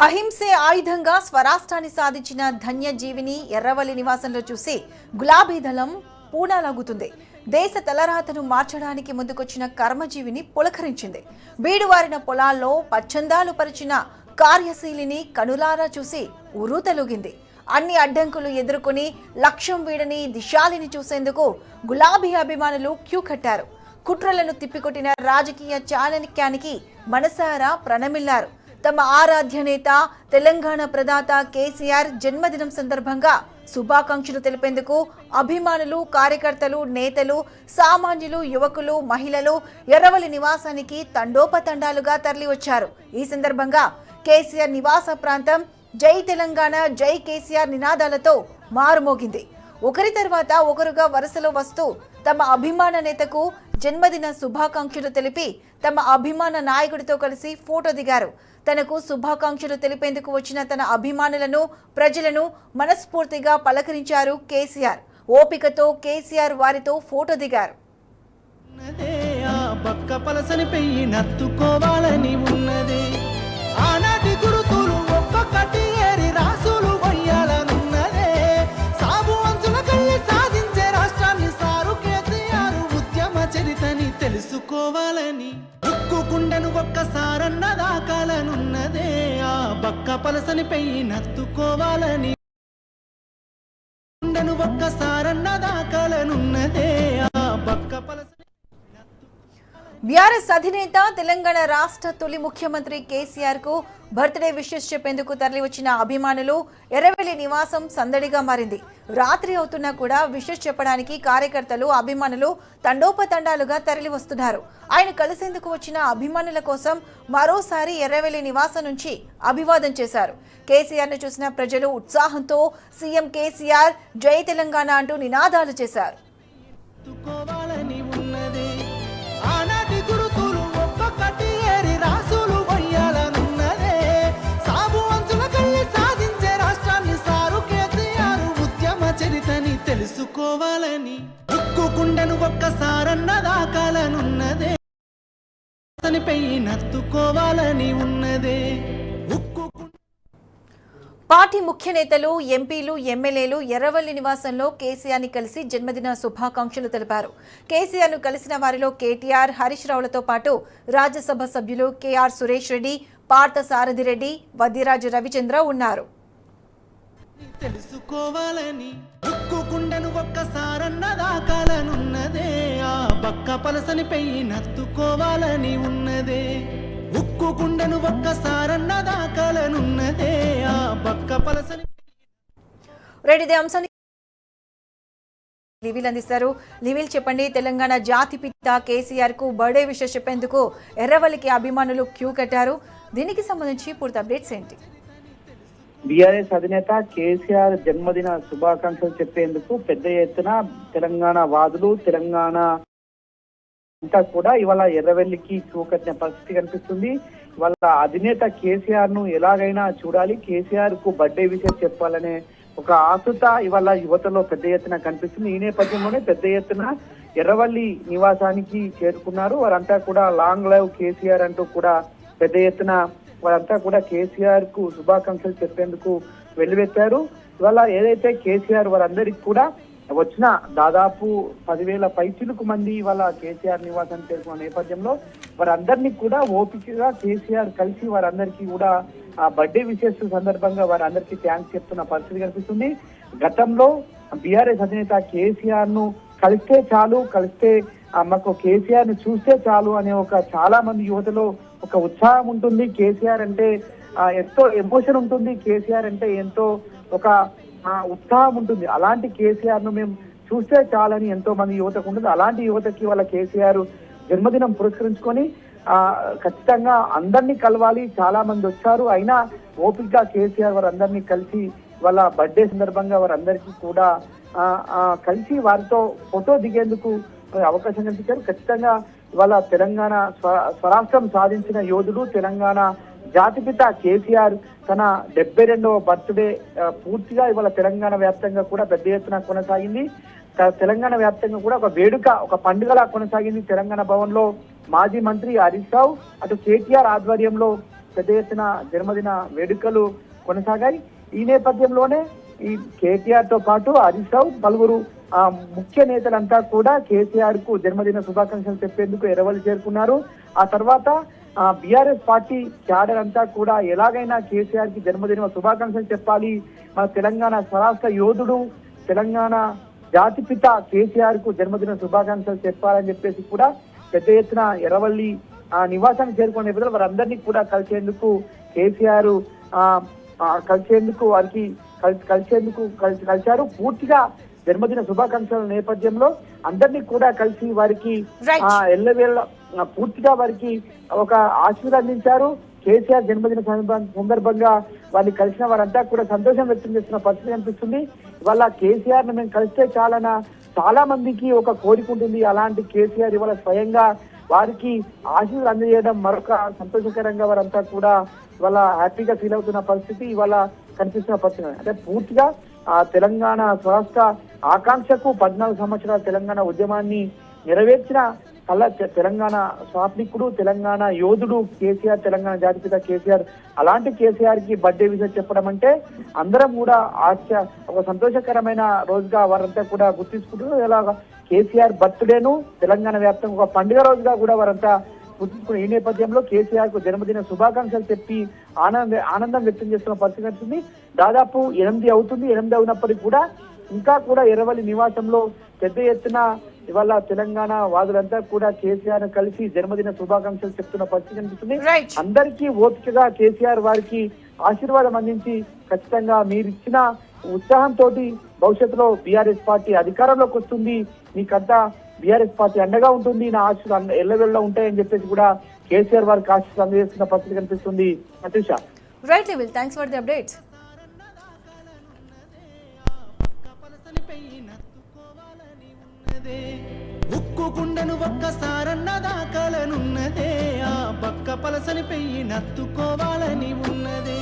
అహింసే ఆయుధంగా స్వరాష్ట్రాన్ని సాధించిన ధన్యజీవిని ఎర్రవల్లి నివాసంలో చూసి గులాబీ దళం పూనాలాగుతుంది. దేశ తలరాతను మార్చడానికి ముందుకొచ్చిన కర్మజీవిని పులకరించింది. బీడువారిన పొలాల్లో పచ్చందాలు పరిచిన కార్యశీలిని కనులారా చూసి ఉర్రూతలూగింది. అన్ని అడ్డంకులు ఎదుర్కొని లక్ష్యం వీడని దిశాలిని చూసేందుకు గులాబీ అభిమానులు క్యూ కట్టారు. కుట్రలను తిప్పికొట్టిన రాజకీయ చాణక్యానికి మనసారా ప్రణమిల్లారు. తమ ఆరాధ్య నేత తెలంగాణ ప్రదాత కేసీఆర్ జన్మదినం సందర్భంగా శుభాకాంక్షలు తెలిపేందుకు అభిమానులు, కార్యకర్తలు, నేతలు, సామాన్యులు, యువకులు, మహిళలు ఎర్రవల్లి నివాసానికి తండోపతండాలుగా తరలివచ్చారు. ఈ సందర్భంగా కేసీఆర్ నివాస ప్రాంతం జై తెలంగాణ, జై కేసీఆర్ నినాదాలతో మారుమోగింది. ఒకరి తర్వాత ఒకరుగా వరుసలో వస్తూ తమ అభిమాన నేతకు జన్మదిన శుభాకాంక్షలు తెలిపి తమ అభిమాన నాయకుడితో కలిసి ఫోటో దిగారు. తనకు శుభాకాంక్షలు తెలిపేందుకు వచ్చిన తన అభిమానులను, ప్రజలను మనస్ఫూర్తిగా పలకరించారు కేసీఆర్. ఓపికతో కేసీఆర్ వారితో ఫోటో దిగారు. తెలుసుకోవాలని ఉక్కుకుండను ఒక్కసారన్న దాకాలనున్నదే ఆ బక్క పలసని పెయ్యి నత్తుకోవాలని కుండను ఒక్కసారన్న దాకాలనున్నదే ఆ బక్క పలసని. బీఆర్ఎస్ అధినేత తెలంగాణ రాష్ట్ర తొలి ముఖ్యమంత్రి కేసీఆర్ కు బర్త్డే విషెస్ చెప్పేందుకు తరలివచ్చిన అభిమానులు ఎర్రవల్లి నివాసం సందడిగా మారింది. రాత్రి అవుతున్నా కూడా విషెస్ చెప్పడానికి కార్యకర్తలు, అభిమానులు తండోపతండాలుగా తరలి వస్తున్నారు. ఆయన కలిసేందుకు వచ్చిన అభిమానుల కోసం మరోసారి ఎర్రవల్లి నివాసం నుంచి అభివాదం చేశారు. కేసీఆర్ ను చూసిన ప్రజలు ఉత్సాహంతో సీఎం కేసీఆర్ జై తెలంగాణ అంటూ నినాదాలు చేశారు. తెలుసుకోవాలని ఉక్కుకుండను ఒక్కసారన్న దాకాలనున్నదే పెయ్యి నత్తుకోవాలని ఉన్నదే. పార్టీ ముఖ్య నేతలు, ఎంపీలు, ఎమ్మెల్యేలు ఎర్రవల్లి నివాసంలో కేసీఆర్ ని కలిసి జన్మదిన శుభాకాంక్షలు తెలిపారు. కేసీఆర్ ను కలిసిన వారిలో కేటీఆర్, హరీష్ రావులతో పాటు రాజ్యసభ సభ్యులు కేఆర్ సురేష్ రెడ్డి, పార్థ సారథి రెడ్డి, వద్దిరాజు రవిచంద్ర ఉన్నారు. తెలుసుకోవాలని ఉక్కుకుండను ఒక్కసారన్న దాకాలనున్నదే ఆ బక్క పలసని పెయ్యి నత్తుకోవాలని ఉన్నదే. ఉక్కుకుండను ఒక్కసారన్న దాకాలనున్నదే ఆ బక్క పలసని. రెడ్డి అంశాన్ని లివిల్ అందిస్తారు. లివిల్ చెప్పండి, తెలంగాణ జాతిపిత కేసీఆర్ కు బర్త్డే విషెస్ చెప్పేందుకు ఎర్రవల్లికి అభిమానులు క్యూ కట్టారు. దీనికి సంబంధించి పూర్తి అప్డేట్స్ ఏంటి? బీఆర్ఎస్ అధినేత కేసీఆర్ జన్మదిన శుభాకాంక్షలు చెప్పేందుకు పెద్ద ఎత్తున తెలంగాణ వాదులు, తెలంగాణ అంతా కూడా ఇవాళ ఎర్రవెల్లికి చూకట్టిన పరిస్థితి కనిపిస్తుంది. ఇవాళ అధినేత కేసీఆర్ ను ఎలాగైనా చూడాలి, కేసీఆర్ కు బర్త్డే విషయం చెప్పాలనే ఒక ఆతృత ఇవాళ యువతలో పెద్ద ఎత్తున కనిపిస్తుంది. ఈ నేపథ్యంలోనే పెద్ద ఎత్తున ఎర్రవల్లి నివాసానికి చేరుకున్నారు. వారంతా కూడా లాంగ్ లైవ్ కేసీఆర్ అంటూ కూడా పెద్ద ఎత్తున వారంతా కూడా కేసీఆర్ కు శుభాకాంక్షలు చెప్పేందుకు వెల్లువెత్తారు. ఇవాళ ఏదైతే కేసీఆర్ వారందరికి కూడా వచ్చిన దాదాపు 10,000 పైచిలుకు మంది ఇవాళ కేసీఆర్ నివాసాన్ని చేరుకున్న నేపథ్యంలో వారందరినీ కూడా ఓపికగా కేసీఆర్ కలిసి వారందరికీ కూడా ఆ బర్త్డే విషెస్ సందర్భంగా వారందరికీ థ్యాంక్స్ చెప్తున్న పరిస్థితి కనిపిస్తుంది. గతంలో బీఆర్ఎస్ అధినేత కేసీఆర్ ను కలిస్తే చాలు, కలిస్తే మాకు కేసీఆర్ ను చూస్తే చాలు అనే ఒక చాలా మంది యువతలో ఒక ఉత్సాహం ఉంటుంది. కేసీఆర్ అంటే ఎంతో ఎమోషన్ ఉంటుంది, కేసీఆర్ అంటే ఎంతో ఒక ఉత్సాహం ఉంటుంది. అలాంటి కేసీఆర్ ను మేము చూస్తే చాలని ఎంతో మంది యువతకు ఉంటుంది. అలాంటి యువతకి వాళ్ళ కేసీఆర్ జన్మదినం పురస్కరించుకొని ఖచ్చితంగా అందరినీ కలవాలి, చాలా మంది వచ్చారు. అయినా ఓపికగా కేసీఆర్ వారందరినీ కలిసి వాళ్ళ బర్త్డే సందర్భంగా వారందరికీ కూడా కలిసి వారితో ఫోటో దిగేందుకు అవకాశం కల్పించారు. ఖచ్చితంగా ఇవాళ తెలంగాణ స్వరాష్ట్రం సాధించిన యోధుడు, తెలంగాణ జాతిపిత కేసీఆర్ తన 72వ బర్త్డే పూర్తిగా ఇవాళ తెలంగాణ వ్యాప్తంగా కూడా పెద్ద ఎత్తున కొనసాగింది. తెలంగాణ వ్యాప్తంగా కూడా ఒక వేడుక, ఒక పండుగలా కొనసాగింది. తెలంగాణ భవన్ లో మాజీ మంత్రి హరీష్ రావు, అటు కేటీఆర్ ఆధ్వర్యంలో పెద్ద ఎత్తున జన్మదిన వేడుకలు కొనసాగాయి. ఈ నేపథ్యంలోనే ఈ కేటీఆర్ తో పాటు హరీష్ రావు పలువురు ముఖ్య నేతలంతా కూడా కేసీఆర్ కు జన్మదిన శుభాకాంక్షలు చెప్పేందుకు ఎర్రవల్లి చేరుకున్నారు. ఆ తర్వాత బీఆర్ఎస్ పార్టీ క్యాడర్ అంతా కూడా ఎలాగైనా కేసీఆర్ కి జన్మదిన శుభాకాంక్షలు చెప్పాలి, మన తెలంగాణ స్వరాష్ట్ర యోధుడు, తెలంగాణ జాతిపిత కేసీఆర్ కు జన్మదిన శుభాకాంక్షలు చెప్పాలని చెప్పేసి కూడా పెద్ద ఎత్తున ఎర్రవల్లి నివాసానికి చేరుకునే నేపథ్యంలో వారందరినీ కూడా కలిసేందుకు కేసీఆర్ వారికి కలిశారు. పూర్తిగా జన్మదిన శుభాకాంక్షల నేపథ్యంలో అందరినీ కూడా కలిసి వారికి ఎల్లవేళ పూర్తిగా వారికి ఒక ఆశీర్వాదించారు. కేసీఆర్ జన్మదిన సందర్భంగా వారిని కలిసిన వారంతా కూడా సంతోషం వ్యక్తం చేస్తున్న పరిస్థితి కనిపిస్తుంది. ఇవాళ కేసీఆర్ ని మేము కలిస్తే చాలా మందికి ఒక కోరిక ఉంటుంది. అలాంటి కేసీఆర్ ఇవాళ స్వయంగా వారికి ఆశీర్వాదం అందజేయడం మరొక సంతోషకరంగా వారంతా కూడా ఇవాళ హ్యాపీగా ఫీల్ అవుతున్న పరిస్థితి ఇవాళ కనిపిస్తున్న పరిస్థితి. అంటే పూర్తిగా తెలంగాణ స్వరాష్ట్ర ఆకాంక్షకు 14 సంవత్సరాల తెలంగాణ ఉద్యమాన్ని నెరవేర్చిన తెలంగాణ స్వాప్నికుడు, తెలంగాణ యోధుడు కేసీఆర్, తెలంగాణ జాతిపిత కేసీఆర్. అలాంటి కేసీఆర్ కి బర్త్డే విషయం చెప్పడం అంటే అందరం కూడా ఒక సంతోషకరమైన రోజుగా వారంతా కూడా గుర్తించుకుంటున్నారు. ఇలాగా కేసీఆర్ బర్త్డేను తెలంగాణ వ్యాప్తంగా ఒక పండుగ రోజుగా కూడా వారంతా గుర్తించుకున్న ఈ నేపథ్యంలో కేసీఆర్ కు జన్మదిన శుభాకాంక్షలు చెప్పి ఆనందం వ్యక్తం చేస్తున్న పరిస్థితి కనిపిస్తుంది. దాదాపు 8 అవుతుంది. 8 అవునప్పటికీ కూడా ఇంకా కూడా ఎర్రవల్లి నివాసంలో పెద్ద ఎత్తున ఇవాళ తెలంగాణ వాదులంతా కూడా కేసీఆర్ కలిసి జన్మదిన శుభాకాంక్షలు చెప్తున్న పరిస్థితి కనిపిస్తుంది. అందరికీ ఓపికగా కేసీఆర్ వారికి ఆశీర్వాదం అందించి ఖచ్చితంగా మీరిచ్చిన ఉత్సాహంతో భవిష్యత్తులో బీఆర్ఎస్ పార్టీ అధికారంలోకి వస్తుంది, మీకంతా బీఆర్ఎస్ పార్టీ అండగా ఉంటుంది, నా ఆశీర్వాదం ఎల్లవెల్ల ఉంటాయని చెప్పేసి కూడా కేసీఆర్ వారికి ఆశీస్సులు అందజేస్తున్న పరిస్థితి కనిపిస్తుంది. అతిష right level, thanks for the updates. ఉక్కు గుండెను ఒక్కసారన్నదా కలనున్నదే, ఆ పక్క పలసని పెయ్యి నత్తుకోవాలని ఉన్నదే.